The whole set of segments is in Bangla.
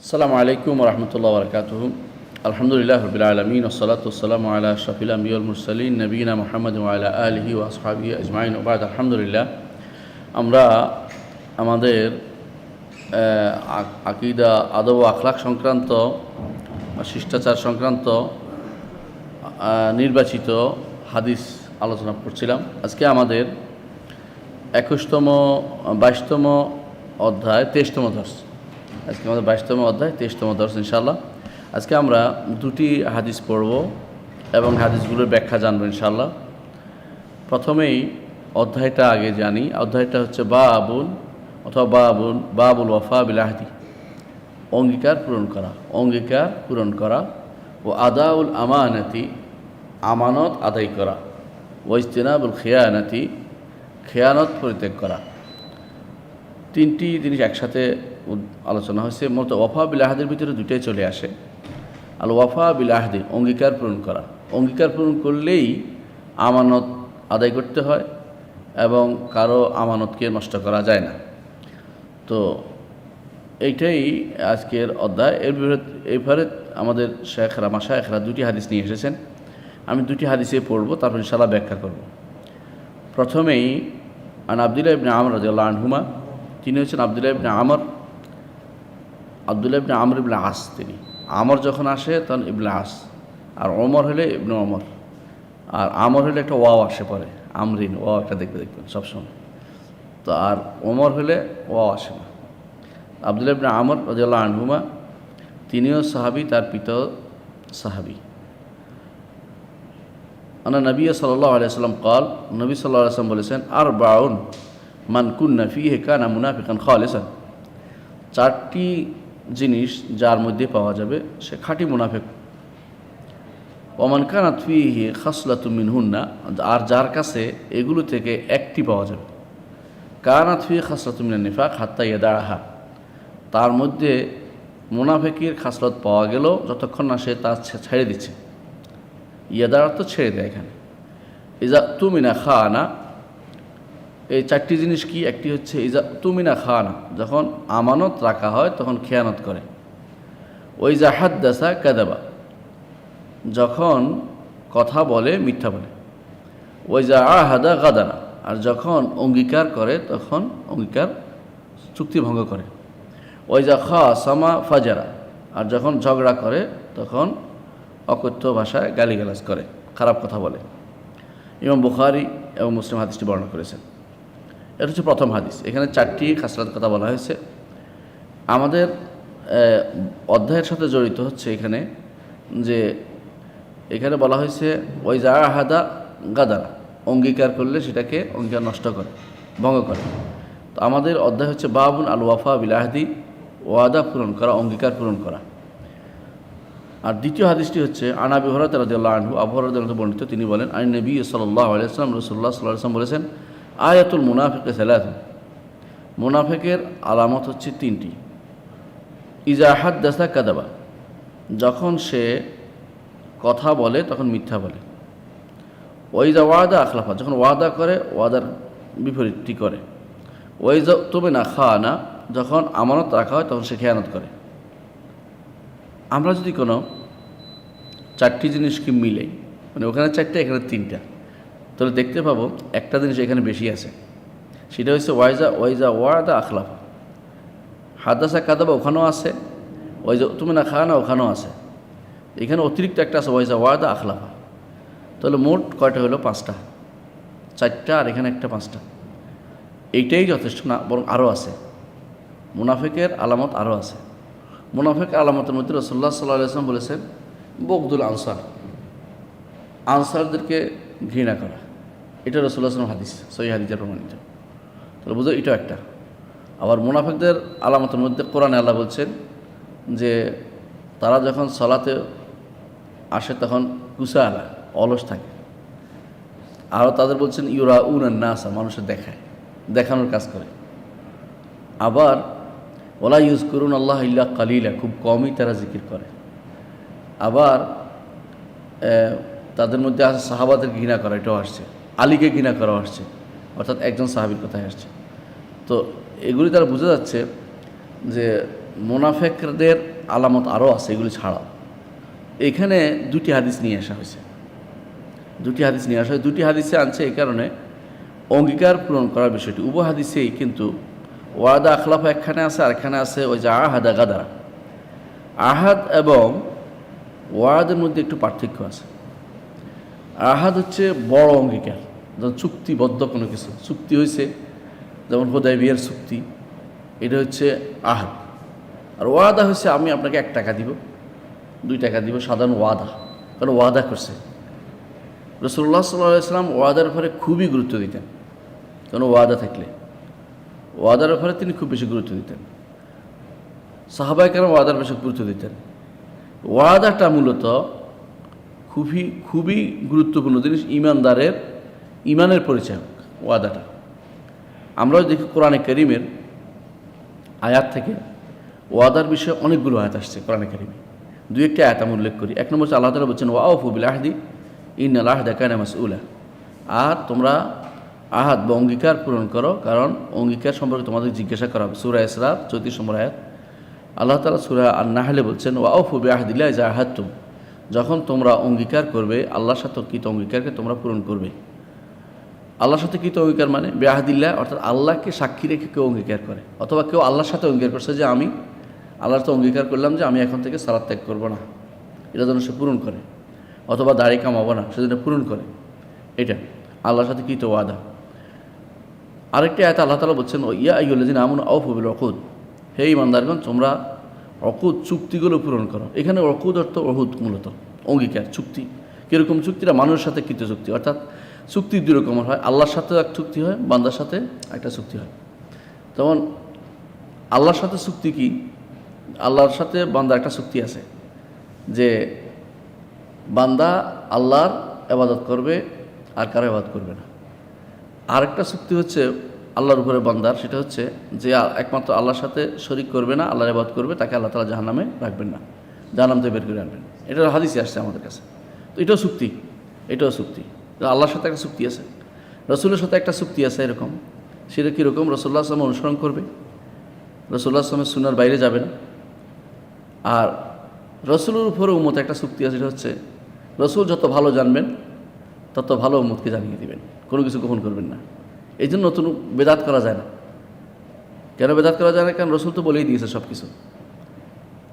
আসসালামু আলাইকুম রহমতুল্লাহ বরকাতুহু। আলহামদুলিল্লাহ রবিল আলমিন ওসলাতাম আলা শফিল আম্বিউল মুরসালিন নবীনা মোহাম্মদ আলা আলিহি ও আসহাবিহি আজমাইন ওবাদ। আলহামদুলিল্লাহ, আমরা আমাদের আকিদা, আদব ও আখলাক সংক্রান্ত, শিষ্টাচার সংক্রান্ত নির্বাচিত হাদিস আলোচনা করছিলাম। আজকে আমাদের 21তম 22তম অধ্যায় 23তম দর্স। আজকে আমাদের 22তম অধ্যায় 23তম দর্স ইনশাআল্লাহ। আজকে আমরা দুটি হাদিস পড়ব এবং হাদিসগুলোর ব্যাখ্যা জানবো ইনশাআল্লাহ। প্রথমেই অধ্যায়টা আগে জানি। অধ্যায়টা হচ্ছে বাবুল অথবা বাবুল ওয়াফা বিল আহদি, অঙ্গীকার পূরণ করা, অঙ্গীকার পূরণ করা, ও আদাউল আমানাতি, আমানত আদায় করা, ও ইজতিনাবুল খিয়ানাতি, খেয়ানত পরিত্যাগ করা। তিনটি জিনিস একসাথে আলোচনা হয়েছে। মূলত ওয়াফা বিল আহদের ভিতরে দুটাই চলে আসে। আল ওয়াফা বিল আহদি, অঙ্গীকার পূরণ করা। অঙ্গীকার পূরণ করলেই আমানত আদায় করতে হয় এবং কারো আমানতকে নষ্ট করা যায় না। তো এইটাই আজকের অধ্যায়। এরপরে আমাদের শেখরা, মাশায়েখরা দুটি হাদিস নিয়ে এসেছেন। আমি দুটি হাদিসে পড়ব, তারপর ইনশাআল্লাহ ব্যাখ্যা করব। প্রথমেই আন আব্দুল্লাহ ইবনে আমর রাদিয়াল্লাহু আনহুমা, তিনি হচ্ছেন আব্দুল্লাহ ইবনে আমর ইবনে আস। তিনি আমর যখন আসে তখন ইবনে আস, আর ওমর হলে ইবনে ওমর, আর আমর হলে একটা ওয়াও আসে পরে, আমরিন, ওয়াও একটা দেখবেন সবসময়। তো আর ওমর হলে ওয়াও আসে না। আব্দুল্লাহ ইবনে আমর রাদিয়াল্লাহু আনহুমা, তিনিও সাহাবী, তার পিতাও সাহাবী। আনা নবী সাল্লাল্লাহু আলাইহি ওয়াসাল্লাম قال, নবী সাল্লাল্লাহু আলাইহি ওয়াসাল্লাম বলেছেন, আরবাউন মান কুন্না ফীহি কানা মুনাফিকান খালিসান। চারটি জিনিস যার মধ্যে পাওয়া যাবে সে খাঁটি মুনাফিক। ওমান কানাত ফীহি খাসলাতুম মিনহুন্না, আর যার কাছে এগুলো থেকে একটি পাওয়া যাবে। কানাত ফীহি খাসলাতুম মিনান নিফাক হাত্তা ইয়াদাহা, তার মধ্যে মুনাফিকের খাসলত পাওয়া গেল যতক্ষণ না সে তা ছেড়ে দিচ্ছে। ইয়াদার তো ছেড়ে দেয়। এখানে ইজা তুমিনা খানা, এই চারটি জিনিস কি? একটি হচ্ছে ইজা তুমিনা খানা, যখন আমানত রাখা হয় তখন খেয়ানত করে। ওইজা হাদ্দাসা কাদাবা, যখন কথা বলে মিথ্যা বলে। ওইজা আহাদা গাদানা, আর যখন অঙ্গীকার করে তখন অঙ্গীকার চুক্তি ভঙ্গ করে। ওইজা খাসামা ফাজারা, আর যখন ঝগড়া করে তখন অকথ্য ভাষায় গালিগালাজ করে, খারাপ কথা বলে। ইমাম বুখারী এবং মুসলিম হাদিসটি বর্ণনা করেছেন। এটা হচ্ছে প্রথম হাদিস। এখানে চারটি খাসলাতের কথা বলা হয়েছে। আমাদের অধ্যায়ের সাথে জড়িত হচ্ছে এখানে যে এখানে বলা হয়েছে ওইজা আহাদা গাদারা, অঙ্গীকার করলে সেটাকে অঙ্গীকার নষ্ট করে, ভঙ্গ করে। তো আমাদের অধ্যায় হচ্ছে বাবুন আল ওয়াফা বিল আহদি, ওয়াদা পূরণ করা, অঙ্গীকার পূরণ করা। আর দ্বিতীয় হাদিসটি হচ্ছে আন আবি হুরায়রা রাদিয়াল্লাহু আনহু, আবু হুরায়রা রাদিয়াল্লাহু আনহু বর্ণিত, তিনি বলেন, আন নবী সাল্লাল্লাহু আলাইহি ওয়াসাল্লাম, রাসূলুল্লাহ সাল্লাল্লাহু আলাইহি ওয়াসাল্লাম বলেছেন, আয়াতুল মুনাফিকি সালাসুন, মুনাফিকের আলামত হচ্ছে তিনটি। ইজা হাদ্দাসা কাদাবা, যখন সে কথা বলে তখন মিথ্যা বলে। ওইজা ওয়াদা আখলাফা, যখন ওয়াদা করে ওয়াদার বিপরীতটি করে। ওইজা তুমিনা খানা, যখন আমানত রাখা হয় তখন সে খেয়ানত করে। আমরা যদি কোনো চারটি জিনিসকে মিলে, মানে ওখানে চারটা এখানে তিনটা, তাহলে দেখতে পাবো একটা জিনিস এখানে বেশি আছে। সেটা হচ্ছে ওয়াইজা ওয়াদা আখলাফা। হাদাসা কাদাবা ওখানেও আছে, ওয়াইজা তুমিনা খানা ওখানেও আছে। এখানে অতিরিক্ত একটা আছে ওয়াইজা ওয়াদা আখলাফা। তাহলে মোট কয়টা হলো? পাঁচটা। চারটা আর এখানে একটা, পাঁচটা। এইটাই যথেষ্ট না, বরং আরও আছে। মুনাফিকের আলামত আরও আছে। মুনাফিক আলামতের মধ্যে রাসূলুল্লাহ সাল্লাল্লাহু আলাইহি ওয়াসাল্লাম বলেছেন বগদুল আনসার, আনসারদেরকে ঘৃণা করা। এটা রাসূলুল্লাহ সাল্লাল্লাহু আলাইহি ওয়াসাল্লাম হাদিস, সহিহ হাদিসে প্রমাণিত। তাহলে বুঝো এটাও একটা। আবার মুনাফিকদের আলামতের মধ্যে কোরআনে আল্লাহ বলছেন যে তারা যখন সালাতে আসে তখন কুসালা, অলস থাকে। আরও তাদের বলছেন ইউরাউনান নাসা, মানুষের দেখানোর কাজ করে। আবার ওলা ইউজকুরুন আল্লাহ ইল্লা কালিলা, খুব কমই তারা জিকির করে। আবার তাদের মধ্যে আছে সাহাবাদের ঘৃণা করা, এটাও আসছে। আলীকে ঘৃণা করা আসছে, অর্থাৎ একজন সাহাবীর কথাই আসছে। তো এগুলি দ্বারা বোঝা যাচ্ছে যে মুনাফিকদের আলামত আরও আছে, এগুলি ছাড়াও। এখানে দুটি হাদিস নিয়ে আসা হয়েছে, দুটি হাদিসে আনছে এই কারণে অঙ্গীকার পূরণ করার বিষয়টি উভয় হাদিসেই, কিন্তু ওয়াদা আখলাফা একখানে আছে আর এখানে আছে ওই যে আহাদা গাদারা। আহাদ এবং ওয়াদের মধ্যে একটু পার্থক্য আছে। আহাদ হচ্ছে বড় অঙ্গীকার, যেমন চুক্তিবদ্ধ কোনো কিছু, চুক্তি হয়েছে, যেমন হুদায়বিয়ার চুক্তি, এটা হচ্ছে আহাদ। আর ওয়াদা হচ্ছে আমি আপনাকে 1 টাকা দিব, 2 টাকা দিব, সাধারণ ওয়াদা, কারণ ওয়াদা করছে। রাসূলুল্লাহ সাল্লাল্লাহু আলাইহি ওয়াসাল্লাম ওয়াদার ব্যাপারে খুবই গুরুত্ব দিতেন, কারণ ওয়াদা থাকলে ওয়াদার ব্যাপারে তিনি খুব বেশি গুরুত্ব দিতেন। সাহাবায়ে কেরাম ওয়াদার বেশি গুরুত্ব দিতেন। ওয়াদাটা মূলত খুবই গুরুত্বপূর্ণ জিনিস, ইমানের পরিচয় ওয়াদাটা। আমরাও দেখি কোরআনে কারীমের আয়াত থেকে ওয়াদার বিষয়ে অনেকগুলো আয়াত আসছে কোরআনে কারীমে। 2-1টা আয়াত আমি উল্লেখ করি। 1 নম্বর হচ্ছে আল্লাহ তাআলা বলছেন ওয়াউফু বিল আহদি ইন্নাল আহদা কানা মাসউলা। আর তোমরা আহাদ বা অঙ্গীকার পূরণ করো, কারণ অঙ্গীকার সম্পর্কে তোমাদের জিজ্ঞাসা করা হবে। সূরা ইসরা 34 নম্বর আয়াত। আল্লাহ তাআলা সূরা আন-নাহলে বলছেন ওয়াউফু বিআহদিল্লাহি ইযা আহাদতুম, যখন তোমরা অঙ্গীকার করবে, আল্লাহর সাথে কৃত অঙ্গীকারকে তোমরা পূরণ করবে। আল্লাহর সাথে কৃত অঙ্গীকার মানে বিআহদিল্লাহ, অর্থাৎ আল্লাহকে সাক্ষী রেখে কেউ অঙ্গীকার করে, অথবা কেউ আল্লাহর সাথে অঙ্গীকার করছে যে আমি আল্লাহর সাথে অঙ্গীকার করলাম যে আমি এখন থেকে সালাত ত্যাগ করবো না, এটা যেন সে পূরণ করে, অথবা দাড়ি কামাবো না, সেজন্য পূরণ করে। এটা আল্লাহর সাথে কৃত ওয়াদা। আরেকটি আয়াত আল্লাহ তাআলা বলছেন ইয়া আইয়ুহাল্লাযীনা আমানু আউফু বিল উকুদ, হে ঈমানদারগণ তোমরা উকুদ চুক্তিগুলো পূরণ করো। এখানে উকুদ অর্থ উহুদ, মূলত অঙ্গীকার, চুক্তি। কীরকম চুক্তিটা? মানুষের সাথে কৃত চুক্তি, অর্থাৎ চুক্তি 2 রকমের হয়, আল্লাহর সাথে এক চুক্তি হয়, বান্দার সাথে একটা চুক্তি হয়। যেমন আল্লাহর সাথে চুক্তি কি? আল্লাহর সাথে বান্দার একটা চুক্তি আছে যে বান্দা আল্লাহর ইবাদত করবে আর কারো ইবাদত করবে না। আরেকটা চুক্তি হচ্ছে আল্লাহর উপরে বান্দার, সেটা হচ্ছে যে একমাত্র আল্লাহর সাথে শরীক করবে না, আল্লাহর ইবাদত করবে, তাকে আল্লাহ তাআলা জাহান্নামে রাখবেন না, জাহান্নাম থেকে বের করে আনবেন। এটা হাদিসে আসছে আমাদের কাছে। তো এটাও চুক্তি, আল্লাহর সাথে একটা চুক্তি আছে, রাসূলের সাথে একটা চুক্তি আছে এরকম। সেটা কীরকম? রাসূলুল্লাহ সাল্লাল্লাহু আলাইহি ওয়াসাল্লাম অনুসরণ করবে, রাসূলুল্লাহ সাল্লাল্লাহু আলাইহি ওয়াসাল্লামের সুন্নাহর বাইরে যাবে না। আর রাসূলের উপরে উম্মত একটা চুক্তি আছে, সেটা হচ্ছে রাসূল যত ভালো জানবেন তত ভালো উম্মতকে জানিয়ে দিবেন, কোনো কিছু গোপন করবেন না। এই জন্য নতুন বেদাত করা যায় না। কেন বেদাত করা যায় না? কারণ রাসূল তো বলেই দিয়েছে সব কিছু।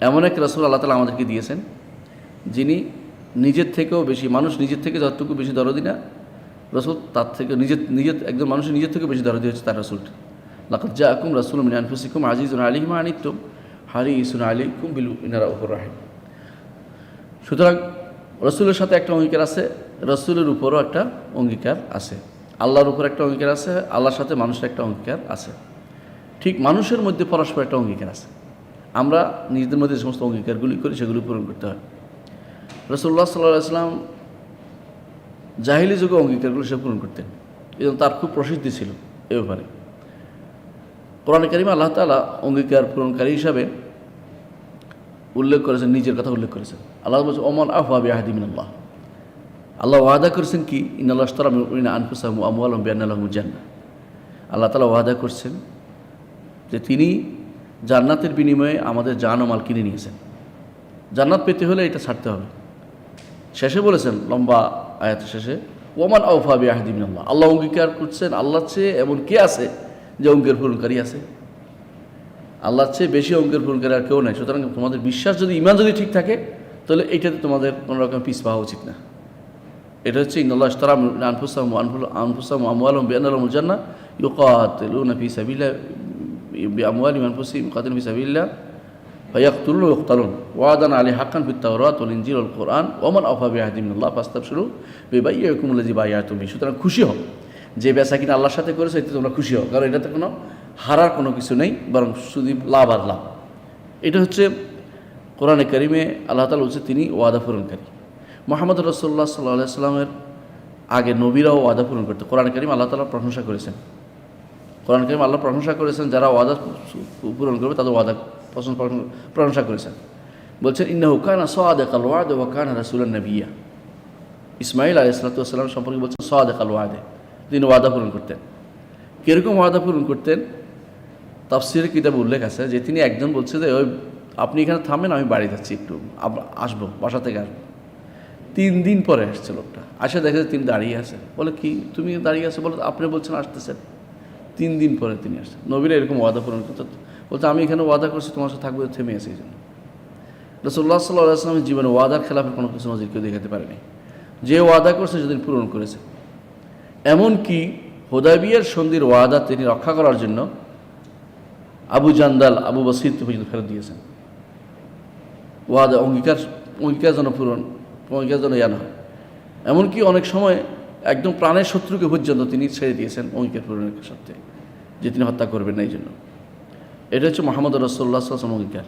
এমন এক রাসূল আল্লাহ তাআলা আমাদেরকে দিয়েছেন যিনি নিজের থেকেও বেশি, মানুষ নিজের থেকে যতটুকু বেশি দরদি না, রাসূল তার থেকে একজন মানুষের নিজের থেকে বেশি দরদি হচ্ছে তার রাসূলটা। লাকাদ জাআকুম রাসূলুম মিন আনফুসিকুম আজিজুন আলাইহি মা আনিতুম হারিসুন আলাইকুম বিল মুমিনিনা রাউফুর রাহিম। সুতরাং রাসূলের সাথে একটা অঙ্গীকার আছে, রাসূলের উপরও একটা অঙ্গীকার আছে, আল্লাহর উপর একটা অঙ্গীকার আছে, আল্লাহর সাথে মানুষের একটা অঙ্গীকার আছে। ঠিক মানুষের মধ্যে পরস্পর একটা অঙ্গীকার আছে। আমরা নিজেদের মধ্যে যে সমস্ত অঙ্গীকারগুলি করি সেগুলি পূরণ করতে হয়। রাসূলুল্লাহ সাল্লাল্লাহু আলাইহি ওয়াসাল্লাম জাহিলি যুগে অঙ্গীকারগুলো সে পূরণ করতেন, এবং তার খুব প্রসিদ্ধি ছিল এ ব্যাপারে। কোরআনে কারিমে আল্লাহ তাআলা অঙ্গীকার পূরণকারী হিসাবে উল্লেখ করেছেন, নিজের কথা উল্লেখ করেছেন। আল্লাহ বলছেন ওমান আফওয়া বিআহদি মিনাল্লাহ, আল্লাহ ওয়াদা করেছেন কি ইন্নাল্লাহ আশতারা মিনাল আনফুসিহিম ওয়া আমওয়ালিহিম বিআন্না লাহুমুল জান্নাহ। আল্লাহ তাআলা ওয়াদা করছেন যে তিনি জান্নাতের বিনিময়ে আমাদের জান ও মাল কিনে নিয়েছেন। জান্নাত পেতে হলে এটা ছাড়তে হবে। শেষে বলেছেন, লম্বা আয়াতের শেষে ওমান আওফা বিআহদি মিনাল্লাহ, আল্লাহ অঙ্গীকার করছেন, আল্লাহর চেয়ে এমন কে আছে যে অঙ্গীকার পূরণকারী আছে? আল্লাহর চেয়ে বেশি অঙ্গীকার পূরণকারী আর কেউ নাই। সুতরাং তোমাদের বিশ্বাস যদি, ঈমান যদি ঠিক থাকে, তাহলে এইটাতে তোমাদের কোনো রকম পিছ পাওয়া উচিত না। এটা হচ্ছে ইন্নাল্লাহ আশতারা মিন আনফুসিহিম ওয়া আমওয়ালিহিম বিআন্না লাহুমুল জান্নাহ ইউকাতিলুনা ফি সাবিলিল্লাহ বিআমওয়ালিহিম ওয়া আনফুসিহিম ইউকাতিলুনা ফি সাবিলিল্লাহ ফায়াকতুলুন ওয়া ইউকতালুন ওয়াদান আলাইহি হাক্কান ফিত তাওরাত ওয়াল ইনজিল ওয়াল কুরআন ওয়া মান আওফা বিআহদি মিনাল্লাহ ফাস্তাবশিরু বিবাইয়িকুম আল্লাযী বায়াতুম বিহি। সুতরাং খুশি হও, যে বেচা কিনা আল্লাহর সাথে করেছো এতে তোমরা খুশি হও, কারণ এটাতে কোনো হারার কোনো কিছু নেই, বরং শুধু লাভ আর লাভ। এটা হচ্ছে কোরআনে কারিমে আল্লাহ তাআলা বলছে তিনি ওয়াদা পূরণকারী। মুহাম্মদ রাসূলুল্লাহ সাল্লাল্লাহু আলাইহি ওয়াসাল্লামের আগে নবীরাও ওয়াদা পূরণ করতে কোরআনে কারিমে আল্লাহ তাআলা প্রশংসা করেছেন। কোরআনে কারিমে আল্লাহ প্রশংসা করেছেন, যারা ওয়াদা পূরণ করবে তাদের ওয়াদা প্রশংসা করেছেন। বলছেন ইন্নাহু কানা সাদিকাল ওয়াদ ওয়া কানা রাসূলান নাবিয়্যা। ইসমাঈল আলাইহিস সালাতু ওয়াস সালাম সম্পর্কে বলছেন সাদিকাল ওয়াদে, তিনি ওয়াদা পূরণ করতেন। কীরকম ওয়াদা পূরণ করতেন? তাফসীরের কিতাবে উল্লেখ আছে যে তিনি একজন বলছে যে ওই আপনি এখানে থামেন, আমি বাড়ি যাচ্ছি, একটু আসবো, বাসা থেকে আসবো। 3 দিন পরে আসছে লোকটা, আসে দেখে তিনি দাঁড়িয়ে আছে। বলে কি তুমি দাঁড়িয়ে আছো? বলে আপনি বলছেন আসতেছেন। 3 দিন পরে তিনি আসছেন। নবীরা এরকম ওয়াদা পূরণ করতে, বলতে আমি এখানে ওয়াদা করছি তোমার সাথে থাকবো, থেমে আছে এই জন্য। রাসূলুল্লাহ সাল্লাল্লাহু আলাইহি ওয়াসাল্লামের জীবনে ওয়াদার খেলাফে কোনো কিছু নজির কেউ দেখাতে পারেনি। যে ওয়াদা করছে সেদিন পূরণ করেছে। এমনকি হুদায়বিয়ার সন্ধির ওয়াদা তিনি রক্ষা করার জন্য আবু জান্দাল, আবু বসিরকে পর্যন্ত ফেরত দিয়েছেন। ওয়াদা অঙ্গীকার যেন পূরণ, অঙ্গীকার যেন ইয়া না হয়। এমনকি অনেক সময় একদম প্রাণের শত্রুকে পর্যন্ত তিনি ছেড়ে দিয়েছেন অঙ্গীকার পূরণের সাথে, যে তিনি হত্যা করবেন না এই জন্য। এটা হচ্ছে মুহাম্মদ রাসূলুল্লাহ সাল্লাল্লাহু আলাইহি ওয়াসাল্লাম অঙ্গীকার।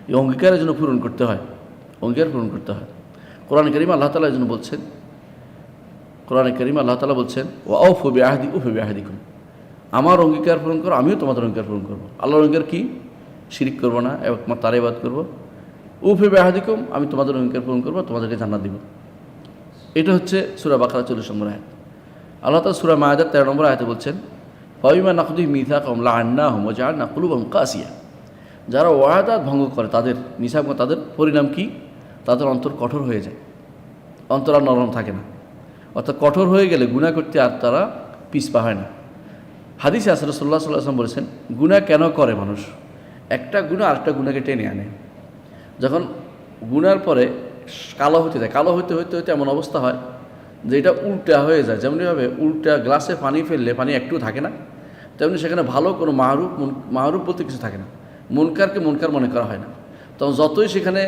এই অঙ্গীকারের জন্য পূরণ করতে হয়, অঙ্গীকার পূরণ করতে হয়। কোরআন কারীমে আল্লাহ তাআলা এই জন্য বলছেন, কোরআন কারীমে আল্লাহ তাআলা বলছেন ওয়া আউফু বিআহদি উফি বিআহদিকুম, আমার অঙ্গীকার পূরণ করো, আমিও তোমাদের অঙ্গীকার পূরণ করবো। আল্লাহর অঙ্গীকার কি? শিরিক করবো না, একমাত্র তার ইবাদত করবো। উফি বিআহদিকুম, আমি তোমাদের অঙ্গীকার পূরণ করবো, তোমাদেরকে জান্নাত দিব। এটা হচ্ছে সূরা বাকারা 40 নম্বর আয়াত। আল্লাহ তাআলা সূরা মায়েদার 13 নম্বর আয়াতে বলছেন ফাবিমা নাকদিহিম মিসাকাহুম লাআন্নাহুম ওয়া জাআলনা কুলুবাহুম কাসিয়া, যারা ওয়াদা ভঙ্গ করে, তাদের মিসাক, তাদের পরিণাম কি? তাদের অন্তর কঠোর হয়ে যায়, অন্তর আর নরম থাকে না। অর্থাৎ কঠোর হয়ে গেলে গুনাহ করতে আর তারা পিছপা হয় না। হাদিসে আছে রাসূলুল্লাহ সাল্লাল্লাহু আলাইহি ওয়াসাল্লাম বলেছেন, গুনাহ কেন করে মানুষ? একটা গুনাহ আরেকটা গুনাহকে টেনে আনে। যখন গুনার পরে কালো হতে যায়, কালো হইতে হইতে হইতে এমন অবস্থা হয় যে এটা উল্টা হয়ে যায়। যেমনিভাবে উল্টা গ্লাসে পানি ফেললে পানি একটু থাকে না, তেমনি সেখানে ভালো কোনো মাহরুফ বলতে কিছু থাকে না। মুনকারকে মুনকার মনে করা হয় না। তখন যতই সেখানে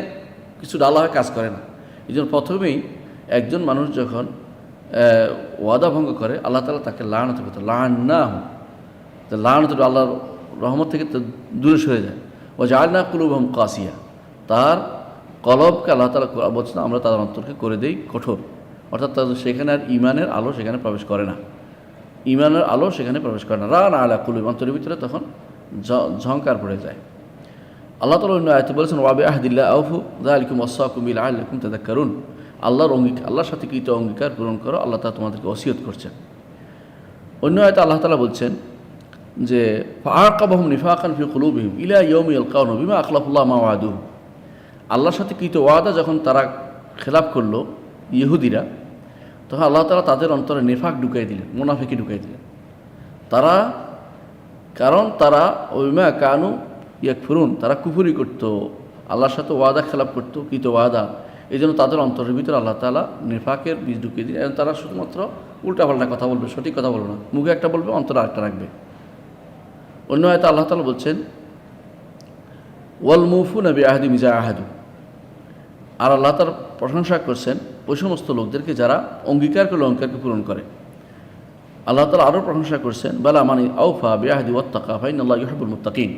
কিছু ডালা হয়, কাজ করে না। এই জন্য প্রথমেই একজন মানুষ যখন ওয়াদা ভঙ্গ করে, আল্লাহ তাআলা তাকে লাআনত করতে, লাআন্নাহুম, লাআনত আল্লাহর রহমত থেকে দূরে সরে যায়। ওয়া জাআলনা কুলুবাহুম কাসিয়া, তার কলবকে আল্লাহ তাআলা বলছেন আমরা তাদের অন্তরকে করে দেই কঠোর। অর্থাৎ তাদের সেখানে আর ঈমানের আলো সেখানে প্রবেশ করে না, ঈমানের আলো সেখানে প্রবেশ করে না। রান আলা কুলুব, অন্তরের ভিতরে তখন ঝংকার পড়ে যায়। আল্লাহ তাআলা অন্য আয়াতে বলেছেন ওয়া বিআহদিল্লাহি আউফু যালিকুম ওয়াসাকুম বিহি লাআল্লাকুম তাযাক্কারুন, আল্লাহর সাথে কৃত অঙ্গীকার পূরণ করো, আল্লাহ তাআলা তোমাদেরকে ওসিয়ত করছেন। অন্য আয়াতে আল্লাহ তাআলা বলছেন যে ফাআকাবাহুম নিফাকান ফি কুলুবিহিম ইলা ইয়াউমি ইয়ালকাউনা বিমা আখলাফুল্লাহ মা ওয়াদুহু, আল্লাহর সাথে কৃত ওয়াদা যখন তারা খেলাপ করলো ইহুদিরা, তখন আল্লাহ তাআলা তাদের অন্তরে নিফাক ঢুকাই দিলেন, মুনাফিকি ঢুকাই দিলেন। কারণ তারা ওইমা কানু ইয়াকফুরুন, তারা কুফরি করত, আল্লাহর সাথে ওয়াদা খেলাপ করত, কৃত ওয়াদা। এই জন্য তাদের অন্তরের ভিতরে আল্লাহ তাআলা নিফাকের বীজ ঢুকিয়ে দিলেন। এবং তারা শুধুমাত্র উল্টাপাল্টা কথা বলবে, সঠিক কথা বলবে না, মুখে একটা বলবে, অন্তরে আরেকটা রাখবে। অন্য হয়তো আল্লাহ তাআলা বলছেন ওয়াল মুফুনা বিআহদিহিম ইযা আহাদু, আর আল্লাহ তাআলা প্রশংসা করছেন ওই সমস্ত লোকদেরকে যারা অঙ্গীকার করলে অঙ্গীকারকে পূরণ করে। আল্লাহ তাআলা আরও প্রশংসা করছেন বালা মানি আউফা বিআহদি ওয়াত্তাকা ফাইনাল্লাহা ইউহিব্বুল মুত্তাকিন,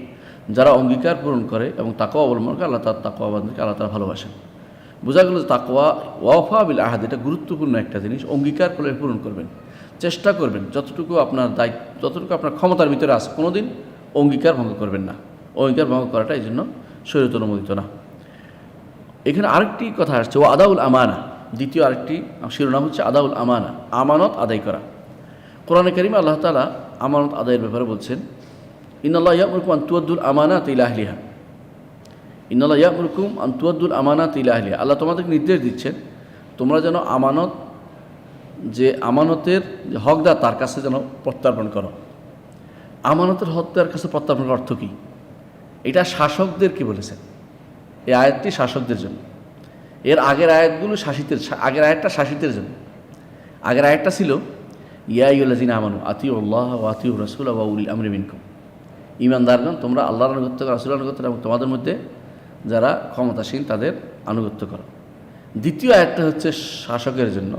যারা অঙ্গীকার পূরণ করে এবং তাকওয়া অবলম্বন করে, আল্লাহ তাআলা তাকওয়াবানদেরকে আল্লাহ তাআলা ভালোবাসেন। বোঝা গেল যে তাকওয়া ওয়াফা বিল আহাদ, এটা গুরুত্বপূর্ণ একটা জিনিস। অঙ্গীকার করলে পূরণ করবেন, চেষ্টা করবেন যতটুকু আপনার দায়িত্ব, যতটুকু আপনার ক্ষমতার ভিতরে আছে, কোনোদিন অঙ্গীকার ভঙ্গ করবেন না। অঙ্গীকার ভঙ্গ করাটা এই জন্য শরীয়ত অনুমোদিত না। এখানে আরেকটি কথা আসছে ও আদাউল আমানা, দ্বিতীয় আরেকটি শিরোনাম হচ্ছে আদাউল আমানা, আমানত আদায় করা। কোরআনে কারীমে আল্লাহ তাআলা আমানত আদায়ের ব্যাপারে বলছেন ইন্নাল্লাহা ইয়া'মুরুকুম আন তুআদ্দুল আমানাতি ইলা আহলিহা, ইন্নাল্লাহা ইয়া'মুরুকুম আন তুআদ্দুল আমানাতি ইলা আহলিহা, আল্লাহ তোমাদেরকে নির্দেশ দিচ্ছেন তোমরা যেন আমানত, যে আমানতের যে হকদার তার কাছে যেন প্রত্যার্পণ করো। আমানতের হকদার কাছে প্রত্যার্পণের অর্থ কী? এটা শাসকদেরকে বলেছেন, এই আয়াতটি শাসকদের জন্য। এর আগের আয়াতগুলো আগের আয়াতটা শাসিতের জন্য। আগের আয়াতটা ছিল ইয়া আইয়ুহাল্লাযীনা আমানু আতিউল্লাহ ওয়া আতিউর রাসূল ওয়া উলিল আমরি মিনকুম, ঈমানদারগণ তোমরা আল্লাহর আনুগত্য করো, রাসূলের আনুগত্য করো এবং তোমাদের মধ্যে যারা ক্ষমতাসীন তাদের আনুগত্য করো। দ্বিতীয় আয়াতটা হচ্ছে শাসকের জন্য,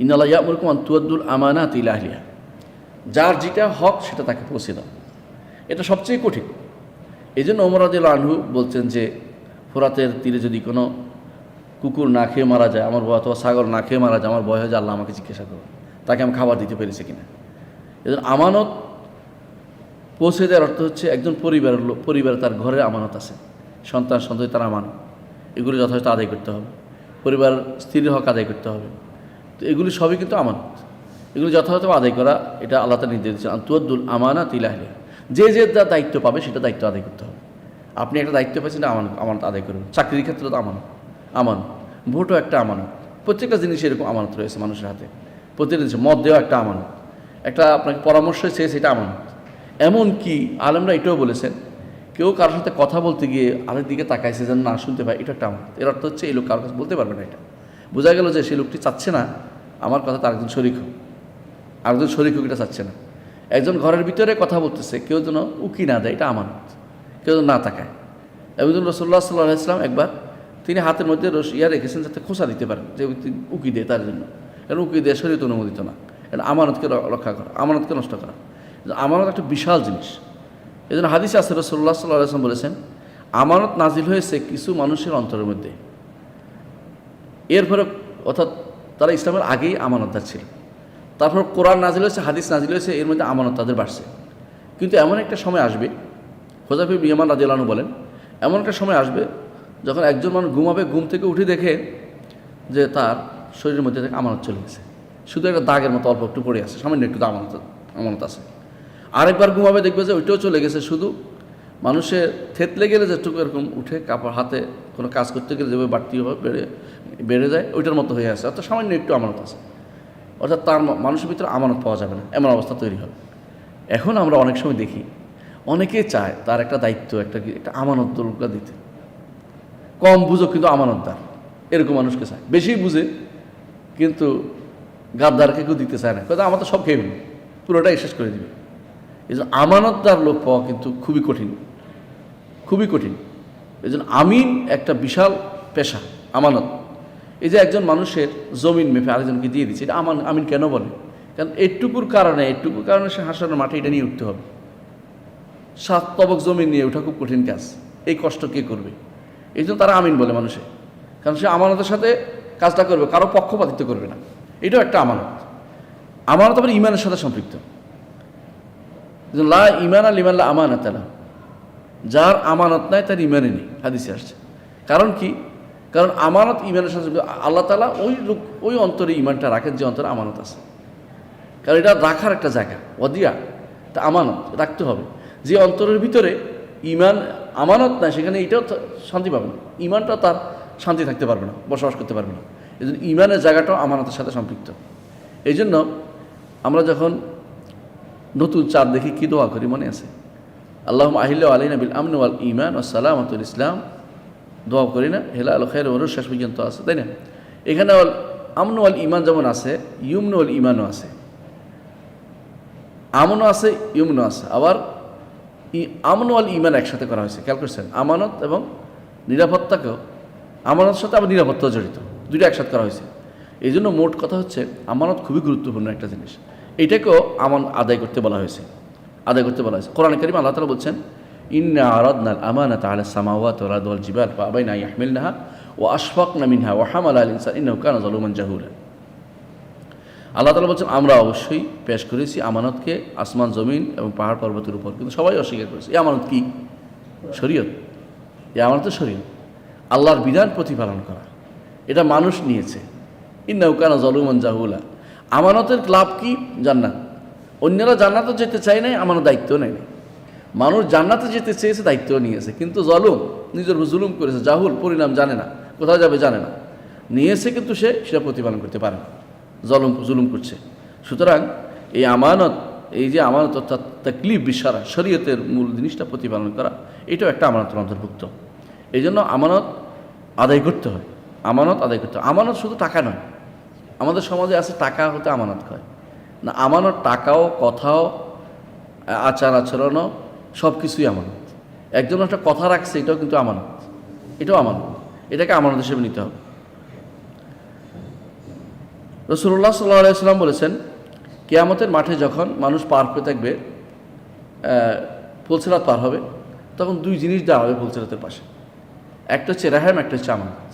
ইন্নাল্লাহা ইয়া'মুরুকুম আন তুআদ্দুল আমানাতি ইলা আহলিহা, যার যেটা হক সেটা তাকে পৌঁছে দাও। এটা সবচেয়ে কঠিন। এই জন্য ওমর রাদিয়াল্লাহু আনহু বলছেন যে ফোরাতের তীরে যদি কোনো কুকুর না খেয়ে মারা যায় আমার ভয়, অথবা ছাগল না খেয়ে মারা যায় আমার ভয় হয় যে আল্লাহ আমাকে জিজ্ঞাসা করো তাকে আমি খাবার দিতে পেরেছি কিনা। এই জন্য আমানত পৌঁছে দেওয়ার অর্থ হচ্ছে একজন পরিবারে তার ঘরে আমানত আছে, সন্ততি তার আমানত, এগুলি যথাযথ আদায় করতে হবে। পরিবার স্ত্রীর হক আদায় করতে হবে। তো এগুলি সবই কিন্তু আমানত, এগুলি যথাযথ আদায় করা, এটা আল্লাহ তাআলা নির্দেশ দিচ্ছেন আন তুআদ্দুল আমানাতি ইলা আহলিহা, যে যে দায়িত্ব পাবে সেটা দায়িত্ব আদায় করতে হবে। আপনি একটা দায়িত্ব পাচ্ছেন, আমানত আদায় করবেন। চাকরির ক্ষেত্রে তো আমানত, ভোটও একটা আমানত, প্রত্যেকটা জিনিস এরকম আমানত রয়েছে মানুষের হাতে। প্রত্যেকটা জিনিস, মত দেওয়া একটা আমানত, একটা আপনাকে পরামর্শ চেয়েছে, এটা আমানত। এমনকি আলেমরা এটাও বলেছেন, কেউ কারোর সাথে কথা বলতে গিয়ে আরেক দিকে তাকাইছে যেন না শুনতে পায়, এটা একটা আমানত। এর অর্থ হচ্ছে এই লোক কারোর কাছে বলতে পারবে না। এটা বোঝা গেল যে সেই লোকটি চাচ্ছে না আমার কথা তার একজন শরিক হোক, আরেকজন শরিক হোক, এটা চাচ্ছে না। একজন ঘরের ভিতরে কথা বলতেছে, কেউ যেন উকি না দেয়, এটা আমানত, কেউ যেন না তাকায়। এবং রাসূলুল্লাহ সাল্লাল্লাহু আলাইহি ওয়াসাল্লাম একবার তিনি হাতের মধ্যে রেখেছেন যাতে খোঁচা দিতে পারেন, যে উকি দেয় তার জন্য। কারণ উকি দেয় শরীয়ত অনুমোদিত না। কারণ আমানতকে রক্ষা করা, আমানতকে নষ্ট করা, আমানত একটা বিশাল জিনিস। এই জন্য হাদিসে আছে রাসূলুল্লাহ সাল্লাল্লাহু আলাইহি ওয়াসাল্লাম বলেছেন, আমানত নাজিল হয়েছে কিছু মানুষের অন্তরের মধ্যে। এরপরে অর্থাৎ তারা ইসলামের আগেই আমানতদার ছিল। তারপর কোরআন নাজিল হয়েছে, হাদিস নাজিল হয়েছে, এর মধ্যে আমানত তাদের বাড়ছে। কিন্তু এমন একটা সময় আসবে, হুযায়ফা ইবনে ইয়ামান রাদিয়াল্লাহু আনহু বলেন, এমন একটা সময় আসবে যখন একজন মানুষ ঘুমাবে, ঘুম থেকে উঠে দেখে যে তার শরীরের মধ্যে থেকে আমানত চলে গেছে, শুধু একটা দাগের মতো অল্প একটু পড়ে আছে, সামান্য একটু আমানত আছে। আরেকবার ঘুমাবে, দেখবে যে ওইটাও চলে গেছে, শুধু মানুষের থেতলে গেলে যেটুকু এরকম উঠে কাপড় হাতে কোনো কাজ করতে গেলে যেভাবে বাড়তি বেড়ে যায়, ওইটার মতো হয়ে আছে, অর্থাৎ সামান্য একটু আমানত আছে। অর্থাৎ তার মানুষের ভিতরে আমানত পাওয়া যাবে না, এমন অবস্থা তৈরি হবে। এখন আমরা অনেক সময় দেখি অনেকেই চায় তার একটা দায়িত্ব, একটা আমানতদারকে দিতে। কম বুঝো কিন্তু আমানতদার, এরকম মানুষকে চায়। বেশি বুঝে কিন্তু গাদ্দারকে কেউ দিতে চায় না, কিন্তু আমার তো সব খেয়ে ফেলবে, পুরোটাই শেষ করে দিবে। এই জন্য আমানতদার লোক পাওয়া কিন্তু খুবই কঠিন, খুবই কঠিন। এই জন্য আমিন একটা বিশাল পেশা, আমানত। এই যে একজন মানুষের জমিন মেপে আরেকজনকে দিয়ে দিচ্ছে, এটা আমিন কেন বলে? কারণ এইটুকুর কারণে সে হাসরের মাঠে এটা নিয়ে উঠতে হবে। 7 তবক জমিন নিয়ে ওঠা খুব কঠিন কাজ, এই কষ্ট কে করবে? এই জন্য তারা আমিন বলে মানুষে, কারণ সে আমানতের সাথে কাজটা করবে, কারো পক্ষপাতিত্ব করবে না। এটাও একটা আমানত। আমানত আবার ইমানের সাথে সম্পৃক্ত। লা ইমানা লিমান লা আমানাত লা, যার আমানত নাই তার ইমানে নেই, হাদিসে আসছে। কারণ কি? কারণ আমানত ইমানের সাথে আল্লাহ তাআলা ওই অন্তরে ইমানটা রাখেন যে অন্তরে আমানত আছে। কারণ এটা রাখার একটা জায়গা, ওয়াদিয়া, তা আমানত রাখতে হবে। যে অন্তরের ভিতরে ইমান আমানত নাই, সেখানে এটাও শান্তি পাবে না, ইমানটাও তার শান্তি থাকতে পারবে না, বসবাস করতে পারবে না। এই জন্য ইমানের জায়গাটাও আমানতের সাথে সম্পৃক্ত। এই জন্য আমরা যখন নতুন চাঁদ দেখি কি দোয়া করি মনে আছে? আল্লাহুম্মা আহিল্লা আলাইনা বিল আমনি ওয়াল ঈমান ওয়াস সালামাতুল ইসলাম, দোয়া করি না? হেলাল খায়র ওর শেষ পর্যন্ত আছে, তাই না? এখানে আমনু ওয়াল ঈমান যেমন আছে, ইউমনু ওয়াল ঈমানও আছে, আমনও আছে, ইউমনও আছে। আবার আমনু ওয়াল ঈমান একসাথে করা হয়েছে, খেয়াল করছেন? আমানত এবং নিরাপত্তাকেও, আমানতের সাথে আবার নিরাপত্তাও জড়িত, দুইটা একসাথে করা হয়েছে। এই জন্য মোট কথা হচ্ছে আমানত খুবই গুরুত্বপূর্ণ একটা জিনিস। এটাকেও আদায় করতে বলা হয়েছে, কোরআন কারীমে আল্লাহ তাআলা বলছেন, ইন্না আরাদনাল আমানাতা আলাস সামাওয়াতি ওয়াল আরদি ওয়াল জিবাল ফাআবাইনা আন ইয়াহমিলনাহা ওয়া আশফাকনা মিনহা ওয়া হামালাহাল ইনসানু ইন্নাহু কানা যালুমান জাহুলা। আল্লাহ তাআলা বলছেন, আমরা অবশ্যই পেশ করেছি আমানতকে আসমান জমিন এবং পাহাড় পর্বতের উপর, কিন্তু সবাই অস্বীকার করেছে। এই আমানত কি? শরীয়ত। এই আমানত শরীয়ত, আল্লাহর বিধান প্রতিপালন করা। এটা মানুষ নিয়েছে, ইন্নাহু কানা যালুমান জাহুলা। আমানতের লাভ কি? জান্নাত। অন্যরা জান্নাতে যেতে চায় নাই, আমানত দায়িত্ব নেয় নাই। মানুষ জান্নাতে যেতে চেয়েছে, দায়িত্ব নিয়েছে, কিন্তু নিজের জুলুম করেছে, জাহুল, পরিণাম জানে না, কোথায় যাবে জানে না, নিয়েছে কিন্তু সে সেটা প্রতিপালন করতে পারে না, জুলুম করছে। সুতরাং এই আমানত, এই যে আমানত অর্থাৎ তাকলিফ বিশারা, শরীয়তের মূল জিনিসটা প্রতিপালন করা, এটাও একটা আমানতের অন্তর্ভুক্ত। এই জন্য আমানত আদায় করতে হয়, আমানত আদায় করতে হয়। আমানত শুধু টাকা নয়, আমাদের সমাজে আছে টাকা হতে আমানত হয় না, আমানত টাকাও, কথাও, আচার আচরণও, সব কিছুই আমানত। একজন একটা কথা রাখছে, এটাও কিন্তু আমানত, এটাও আমানত, এটাকে আমানত হিসেবে নিতে হবে। রাসূলুল্লাহ সাল্লাল্লাহু আলাইহি ওয়াসাল্লাম বলেছেন, কিয়ামতের মাঠে যখন মানুষ পার হয়ে থাকবে, পুলসিরাত পার হবে, তখন দুই জিনিস দেওয়া হবে পুলসিরাতের পাশে। একটা হচ্ছে রেহেম, একটা হচ্ছে আমানত।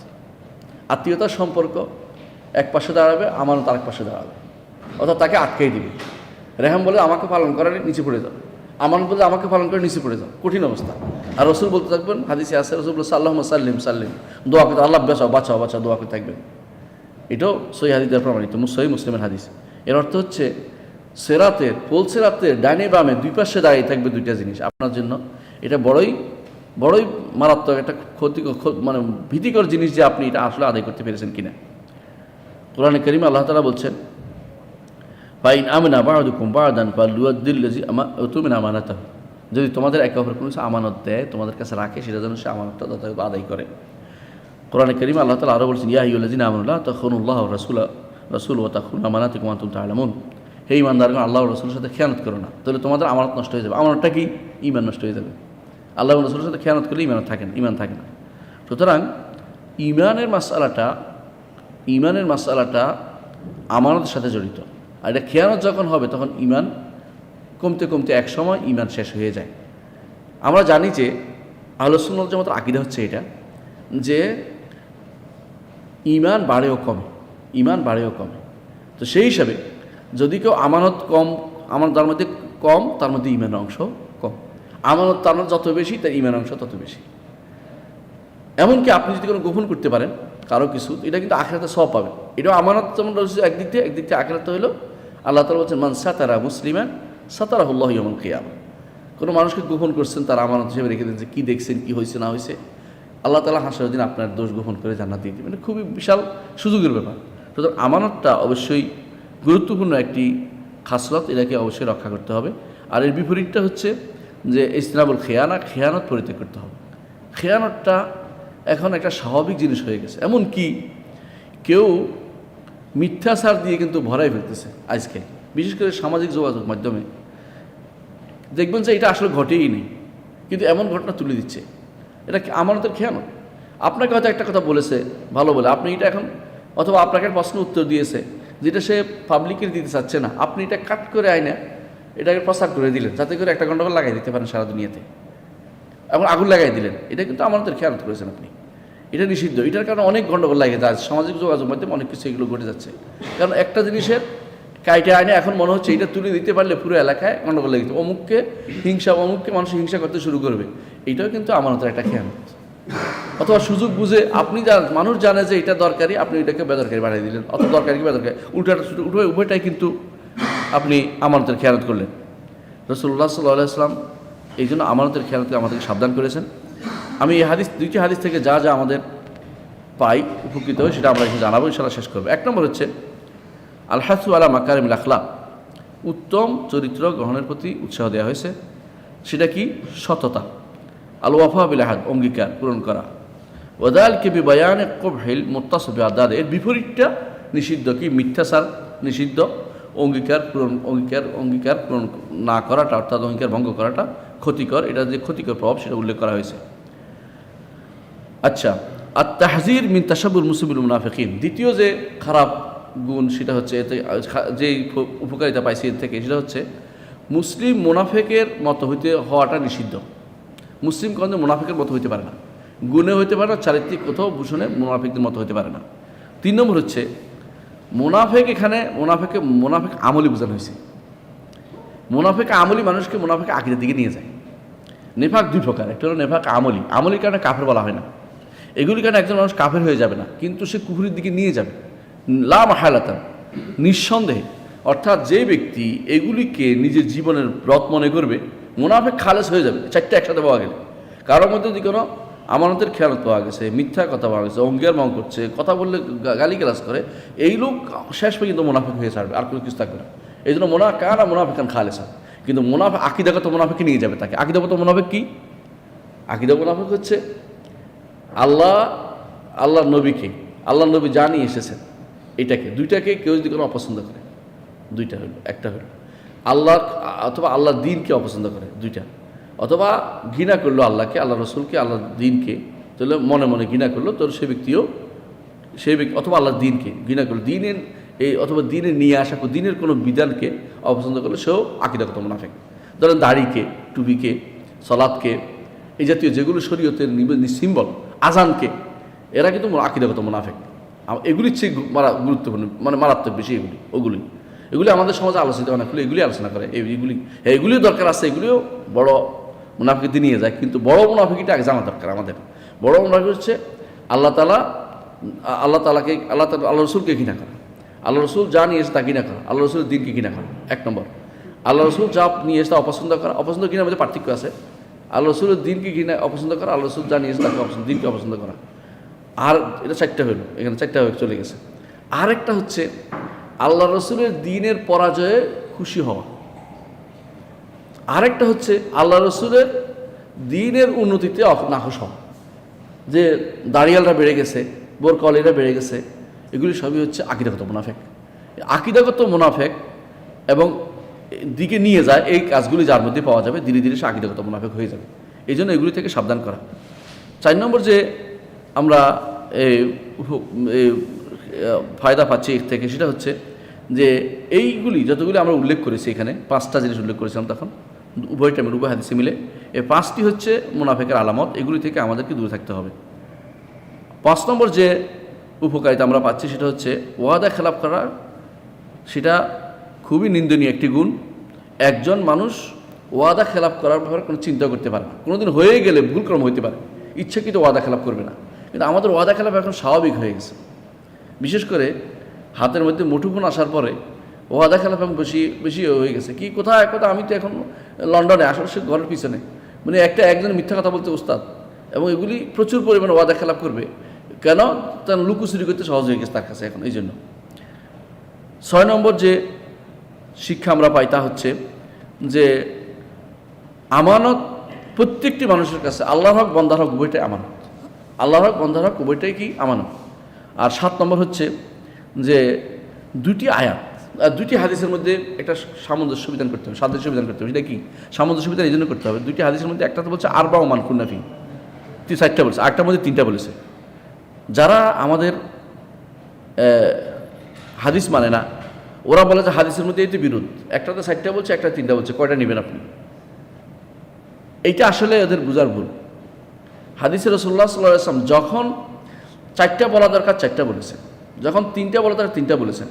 আত্মীয়তার সম্পর্ক এক পাশে দাঁড়াবে, আমানত আরেক পাশে দাঁড়াবে, অর্থাৎ তাকে আটকেই দিবে। রেহেম বলে আমাকে পালন করার নিচে পড়ে যাও, আমানত বলে আমাকে পালন করে নিচে পড়ে যাও, কঠিন অবস্থা। আর রসুল বলতে থাকবেন, হাদিসে আছে, রসুল বলে আল্লাহুম্মা সাল্লিম সাল্লিম, দোয়া করতে, আল্লাহ বাঁচাও দোয়া করতে থাকবেন। এটাও সহিহ হাদিসে প্রমাণিত, সহিহ মুসলিমের হাদিস। এর অর্থ হচ্ছে পুলসিরাতের ডাইনে বামে দুই পাশে দাঁড়িয়ে থাকবে দুইটা জিনিস আপনার জন্য। এটা বড়ই বড়ই মারাত্মক একটা মানে ভীতিকর জিনিস যে আপনি এটা আসলে আদায় করতে পেরেছেন কিনা। কোরআনে কারীম আল্লাহ তাআলা বলছেন, ফাইন আমিনা বা'দুকুম বা'দান ফালইউদ্দিল্লাযী উতুমিনা আমানাতাহু, যদি তোমাদের একে অপরের কোনো আমানত দেয়, তোমাদের কাছে রাখে, সেটা যেন সে আমানতটা যথাযথ আদায় করে। কোরআনে কারীমে আল্লাহ তাআলা আরও বলছেন, ইয়া আইয়ুহাল্লাযীনা আমানু লা তাখুনুল্লাহ ওয়া রাসূল ওয়া তাখুনু আমানাতিকুম ওয়া আনতুম তা'লামুন, হে ঈমানদারগণ, আল্লাহ ও রাসূলের সাথে খেয়ানত করো না, তাহলে তোমাদের আমানত নষ্ট হয়ে যাবে। আমানতটা কি? ঈমান নষ্ট হয়ে যাবে। আল্লাহ ও রাসূলের সাথে খেয়ানত করলে ঈমান থাকে না। সুতরাং ঈমানের মাসআলাটা আমানতের সাথে জড়িত। আর এটা খেয়ানত যখন হবে তখন ঈমান কমতে কমতে এক সময় ঈমান শেষ হয়ে যায়। আমরা জানি যে আহলুস সুন্নাহ ওয়াল জামাতের আকীদা হচ্ছে এটা, যে ঈমান বাড়েও কমে। তো সেই হিসাবে যদি কেউ আমানত তার মধ্যে কম, তার মধ্যে ঈমানের অংশ কম। আমানত তার মধ্যে যত বেশি, তার ঈমানের অংশ তত বেশি। এমনকি আপনি যদি কোনো গোপন করতে পারেন কারো কিছু, এটা কিন্তু আখিরাতে সওয়াব পাবেন। এটাও আমানত যেমন একদিক থেকে আখিরাতে হলো, আল্লাহ তাআলা বলছেন, মান সাতারা মুসলিমান সাতারাহুল্লাহু ইয়াওমাল কিয়ামা। কোনো মানুষকে গোপন করছেন, তার আমানত হিসেবে রেখে দিন যে কী দেখছেন, কী হয়েছে না হয়েছে, আল্লাহ তাআলা হাসরের দিন আপনার দোষ গোপন করে জান্নাত দিয়ে দেবেন। খুবই বিশাল সুযোগের ব্যাপার। সুতরাং আমানতটা অবশ্যই গুরুত্বপূর্ণ একটি খাসলত, এটাকে অবশ্যই রক্ষা করতে হবে। আর এর বিপরীতটা হচ্ছে যে ইজতিনাবুল খেয়ানত পরিত্যাগ করতে হবে। খেয়ানতটা এখন একটা স্বাভাবিক জিনিস হয়ে গেছে। এমন কি কেউ মিথ্যাচার দিয়ে কিন্তু ভরাই ফেলতেছে আজকে, বিশেষ করে সামাজিক যোগাযোগ মাধ্যমে দেখবেন যে এটা আসলে ঘটেই নেই, কিন্তু এমন ঘটনা তুলে দিচ্ছে। এটা আমানতের খেয়ানত। আপনাকে হয়তো একটা কথা বলেছে ভালো বলে, আপনি এটা এখন, অথবা আপনাকে প্রশ্ন উত্তর দিয়েছে যেটা সে পাবলিকের দিতে চাচ্ছে না, আপনি এটা কাট করে আইনে এটাকে প্রচার করে দিলেন, যাতে করে একটা গন্ডগোল লাগাই দিতে পারেন সারা দুনিয়াতে, এবং আগুন লাগাই দিলেন। এটা কিন্তু আমানতের খেয়ানত করেছেন আপনি। এটা নিষিদ্ধ। এটার কারণে অনেক গন্ডগোল লাগে যায়, সামাজিক যোগাযোগ মাধ্যমে অনেক কিছু এগুলো ঘটে যাচ্ছে। কারণ একটা জিনিসের কাইটে আইনে এখন মনে হচ্ছে এটা তুলে দিতে পারলে পুরো এলাকায় গন্ডগোল লেগে যেত, অমুককে মানুষ হিংসা করতে শুরু করবে। এইটাও কিন্তু আমানতের একটা খেয়ানত। অথবা সুযোগ বুঝে আপনি মানুষ জানে যে এটা দরকারি, আপনি এটাকে বেদরকারি বানিয়ে দিলেন, অথবা দরকারি বেদরকারি উভয়টাই কিন্তু আপনি আমানতের খেয়ানত করলেন। রাসূলুল্লাহ সাল্লাল্লাহু আলাইহি ওয়াসাল্লাম এই জন্য আমানতের খেয়ানতকে আমাদেরকে সাবধান করেছেন। আমি এই দুইটি হাদিস থেকে যা আমাদের পাই, উপকৃত হয়, সেটা আমরা এখানে জানাবো, ইনশাআল্লাহ শেষ করবো। এক নম্বর হচ্ছে আল হাসু আলা মাকারিমিল আখলাক, উত্তম চরিত্র গ্রহণের প্রতি উৎসাহ দেওয়া হয়েছে। সেটা কি? সততা। আল ওয়াফা বিল আহাদ, অঙ্গীকার পূরণ করা। ওয়াদালিকা বিবায়ানে কুবহিল মুত্তাসিফ বিআদাদ, এর বিপরীতটা নিষিদ্ধ। কি? মিথ্যাচার নিষিদ্ধ, অঙ্গীকার পূরণ না করাটা, অর্থাৎ অঙ্গীকার ভঙ্গ করাটা ক্ষতিকর। এটা যে ক্ষতিকর প্রভাব সেটা উল্লেখ করা হয়েছে। আচ্ছা, আর তাহজির মিন তাশাব্বুল মুসলিমিল মুনাফিকিন, দ্বিতীয় যে খারাপ গুণ সেটা হচ্ছে, এতে যে উপকারিতা পাইছি এর থেকে, সেটা হচ্ছে মুসলিম মুনাফিকের মতো হওয়াটা নিষিদ্ধ। মুসলিম কোনদিন মুনাফিকের মতো হইতে পারে না, গুণে হইতে পারে না, চারিত্রিক কোথাও ভূষণে মুনাফিকদের মতো হইতে পারে না। 3 নম্বর হচ্ছে মুনাফিক, এখানে মুনাফিক আমলি বোঝানো হয়েছে। মুনাফিক আমলি মানুষকে মুনাফিক আকীদার দিকে নিয়ে যায়। নেফাক 2 প্রকার, একটা হলো নেফাক আমলির কারণে কাফের বলা হয় না। এগুলির কারণে একজন মানুষ কাফের হয়ে যাবে না, কিন্তু সে কুফরির দিকে নিয়ে যাবে লা মাহালাতান, নিঃসন্দেহে। অর্থাৎ যে ব্যক্তি এগুলিকে নিজের জীবনের ব্রত মনে করবে, মুনাফিক খালেস হয়ে যাবে। 4টা একসাথে পাওয়া গেলে, কারোর মধ্যে যদি কোনো আমানতের খেয়ানত পাওয়া গেছে, মিথ্যা কথা পাওয়া গেছে, অঙ্গীকার ভঙ্গ করছে, কথা বললে গালিগালাজ করে, এই লোক শেষ পর্যন্ত মুনাফিক হয়ে ছাড়বে, আর কোনো কিছু থাকবে না। এই জন্য মুনাফিকান খালেসা। কিন্তু মুনাফিক আকীদাগত মুনাফিকে নিয়ে যাবে তাকে। আকীদাগত মুনাফিক কি? আকীদা মুনাফিক হচ্ছে আল্লাহ নবী জানিয়ে এসেছেন, এটাকে দুইটাকে কেউ যদি কোনো অপছন্দ করে, দুইটা হলো, একটা হলো আল্লাহ অথবা আল্লাহর দিনকে অপছন্দ করে, দুইটা, অথবা ঘৃণা করলো আল্লাহকে, আল্লাহ রসুলকে, আল্লাহর দিনকে, তাহলে মনে মনে ঘৃণা করলো, তোর সে ব্যক্তি অথবা আল্লাহর দিনকে ঘৃণা করলো, অথবা দিনের নিয়ে আসা দিনের কোনো বিধানকে অপছন্দ করলে সেও আকীদাগত মুনাফিক। ধরেন দাড়িকে, টুপিকে, সলাৎকে, এই জাতীয় যেগুলো শরীয়তের সিম্বল, আজানকে, এরা কিন্তু আকীদাগত মুনাফিক। এগুলির চেয়ে গুরুত্বপূর্ণ, মারাত্মক বেশি এগুলি আমাদের সমাজে আলোচিত হয় না, এগুলি আলোচনা করে। এগুলিও দরকার আছে, এগুলিও বড় মুনাফিকদের নিয়ে যায়, কিন্তু বড় মুনাফিকটা আগে জানা দরকার আমাদের। বড় মুনাফিক হচ্ছে আল্লাহ রসুলকে ঘৃণা করা, আল্লাহ রসুল যা নিয়ে এসে তা ঘৃণা করা, আল্লাহ রসুলের দিনকে ঘৃণা করা, 1 নম্বর। আল্লাহ রসুল যা নিয়ে এসে তা অপছন্দ করা, অপছন্দ ঘৃণার মধ্যে পার্থক্য আছে। আল্লাহ রসুলের দিনকে ঘৃণা অপছন্দ করা, আল্লাহ রসুল জানিয়েছে তাকে দিনকে অপছন্দ করা। আর এটা 4টা হলো, এখানে 4টা হয়ে চলে গেছে। আরেকটা হচ্ছে আল্লাহ রসুলের দিনের পরাজয়ে খুশি হওয়া। আরেকটা হচ্ছে আল্লাহ রসুলের দিনের উন্নতিতে নাখোশ হওয়া, যে দাঁড়িয়ালরা বেড়ে গেছে, বোরকলিরা বেড়ে গেছে, এগুলি সবই হচ্ছে আকীদাগত মুনাফেক। আকীদাগত মুনাফেক এবং দিকে নিয়ে যায় এই কাজগুলি যার মধ্যে পাওয়া যাবে, ধীরে ধীরে সে আকীদাগত মুনাফেক হয়ে যাবে। এই জন্য এগুলি থেকে সাবধান করা। 4 নম্বর যে আমরা ফায়দা পাচ্ছি এর থেকে, সেটা হচ্ছে যে এইগুলি যতগুলি আমরা উল্লেখ করেছি এখানে, 5টা জিনিস উল্লেখ করেছিলাম তখন উভয় টাইমের উভয় হাদিসে মিলে, এই 5টি হচ্ছে মুনাফেকের আলামত। এগুলি থেকে আমাদেরকে দূরে থাকতে হবে। 5 নম্বর যে উপকারিতা আমরা পাচ্ছি সেটা হচ্ছে ওয়াদা খেলাপ করা, সেটা খুবই নিন্দনীয় একটি গুণ। একজন মানুষ ওয়াদা খেলাপ করার ব্যাপারে কোনো চিন্তা করতে পারে না। কোনোদিন হয়ে গেলে ভুলক্রম হইতে পারে, ইচ্ছাকৃত ওয়াদা খেলাপ করবে না, কিন্তু আমাদের ওয়াদা খেলাপ এখন স্বাভাবিক হয়ে গেছে। বিশেষ করে হাতের মধ্যে মুঠোফোন আসার পরে ওয়াদা খেলাপ এখন বেশি বেশি হয়ে গেছে। কি কোথায় কথা, আমি তো এখন লন্ডনে, আসলে সে ঘরের পিছনে, মানে একজন মিথ্যা কথা বলতে ওস্তাদ, এবং এগুলি প্রচুর পরিমাণে ওয়াদা খেলাপ করবে। কেন? তার লুকোচুরি করতে সহজ হয়ে গেছে তার কাছে এখন। এই জন্য 6 নম্বর যে শিক্ষা আমরা পাই তা হচ্ছে যে আমানত প্রত্যেকটি মানুষের কাছে, আল্লাহর হক বন্দার হক উভয়টাই আমানত। আল্লাহর হক বন্দার হক উভয়টাই কি আমানত। আর 7 নম্বর হচ্ছে যে 2টি আয়াত আর 2টি হাদিসের মধ্যে একটা সামঞ্জস্য বিধান করতে হবে, সাদৃশ্য বিধান করতে হবে। সেটা কি সামঞ্জস্য বিধান? এই জন্য করতে হবে, 2টি হাদিসের মধ্যে একটা তো বলছে আরবা ও মান কুন্না ফি, 4টা বলছে, আরেকটার মধ্যে 3টা বলেছে। যারা আমাদের হাদিস মানে না, ওরা বলে যে হাদিসের মধ্যে এই তো বিরোধ, একটাতে 4টা বলছে, একটা 3টা বলছে, কয়টা নেবেন আপনি? এইটা আসলে ওদের বুঝার ভুল। হাদিসে রাসূলুল্লাহ সাল্লাল্লাহু আলাইহি ওয়াসাল্লাম যখন 4টা বলা দরকার 4টা বলেছেন, যখন 3টা বলা দরকার 3টা বলেছেন,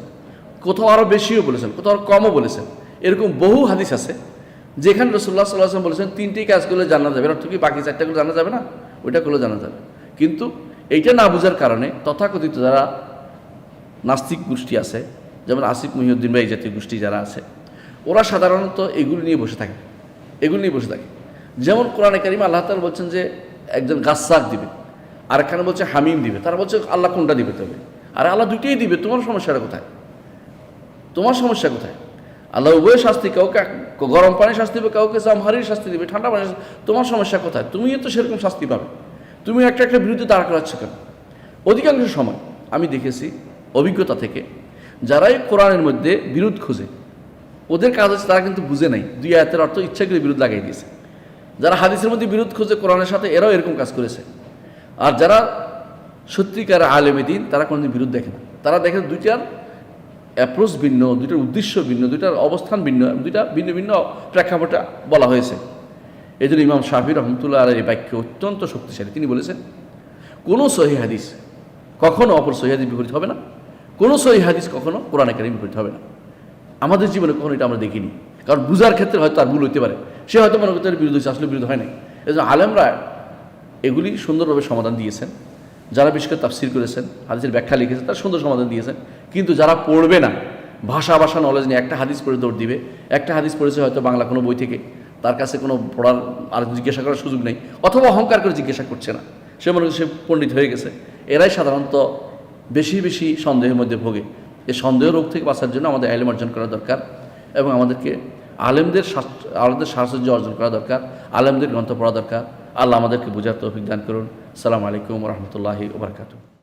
কোথাও আরও বেশিও বলেছেন, কোথাও আরও কমও বলেছেন। এরকম বহু হাদিস আছে যেখানে রাসূলুল্লাহ সাল্লাল্লাহু আলাইহি ওয়াসাল্লাম বলেছেন 3টি কাজ করলে জানা যাবে, অর্থ কি বাকি 4টাগুলো জানা যাবে না? ওইটা করলে জানা যাবে। কিন্তু এইটা না বোঝার কারণে তথাকথিত যারা নাস্তিক গোষ্ঠী আছে, যেমন আসিফ মহিউদ্দিন বা এই জাতীয় গোষ্ঠী যারা আছে, ওরা সাধারণত এগুলি নিয়ে বসে থাকে, যেমন কোরআনে কারিমে আল্লাহ তাআলা বলছেন যে একজন গাছসাক দিবে, আর এখানে বলছে হামিম দিবে। তারা বলছে আল্লাহ কোনটা দিবে? তবে আরে আল্লাহ 2টিই দিবে, তোমার সমস্যাটা কোথায়? আল্লাহ উভয় শাস্তি, কাউকে গরম পানি শাস্তি দিবে, কাউকে জামহারির শাস্তি দিবে, ঠান্ডা পানি। তোমার সমস্যা কোথায়? তুমিও তো সেরকম শাস্তি পাবে, তুমি একটা বিরুদ্ধে দাঁড় করাচ্ছ কেন? অধিকাংশ সময় আমি দেখেছি অভিজ্ঞতা থেকে, যারাই কোরআনের মধ্যে বিরোধ খুঁজে, ওদের কাজ হচ্ছে তারা কিন্তু বুঝে নাই 2 আয়াতের অর্থ, ইচ্ছা করে বিরোধ লাগাই দিয়েছে। যারা হাদিসের মধ্যে বিরোধ খুঁজে কোরআনের সাথে, এরাও এরকম কাজ করেছে। আর যারা সত্যিকার আলেমে দ্বীন, তারা কোনোদিন বিরোধ দেখে না। তারা দেখে 2টার অ্যাপ্রোচ ভিন্ন, 2টার উদ্দেশ্য ভিন্ন, 2টার অবস্থান ভিন্ন, 2টা ভিন্ন ভিন্ন প্রেক্ষাপটে বলা হয়েছে। এই জন্য ইমাম শাফি রহমতুল্লাহ আলাইহির এই বাক্য অত্যন্ত শক্তিশালী। তিনি বলেছেন কোনো সহিহ হাদিস কখনো অপর সহিহ হাদিস বিপরীত হবে না, কোনো সহিহ হাদিস কখনো কোরআনে কারিম বিপরীত হবে না। আমাদের জীবনে কখনো এটা আমরা দেখিনি, কারণ বুঝার ক্ষেত্রে হয়তো তার ভুল হতে পারে, সে হয়তো মনে করতে বিরোধ হয়েছে, আসলে বিরোধ হয় নাই। এই জন্য আলেমরা এগুলি সুন্দরভাবে সমাধান দিয়েছেন। যারা বিশেষ করে তাফসীর করেছেন, হাদিসের ব্যাখ্যা লিখেছেন, তারা সুন্দর সমাধান দিয়েছেন। কিন্তু যারা পড়বে না, ভাষা নলেজ নিয়ে একটা হাদিস পড়ে দৌড় দিবে, একটা হাদিস পড়েছে হয়তো বাংলা কোনো বই থেকে, তার কাছে কোনো পড়ার আর জিজ্ঞাসা করার সুযোগ নেই, অথবা অহংকার করে জিজ্ঞাসা করছে না, সে মনে করছে সে পণ্ডিত হয়ে গেছে। এরাই সাধারণত বেশি বেশি সন্দেহের মধ্যে ভোগে। এই সন্দেহ রোগ থেকে বাঁচার জন্য আমাদের ইলম অর্জন করা দরকার, এবং আমাদেরকে আলেমদের সাহচর্য অর্জন করা দরকার, আলেমদের গ্রন্থ পড়া দরকার। আল্লাহ আমাদেরকে বোঝার তৌফিক দান করুন। আসসালামু আলাইকুম ওয়া রাহমাতুল্লাহি ওয়া বারাকাতুহু।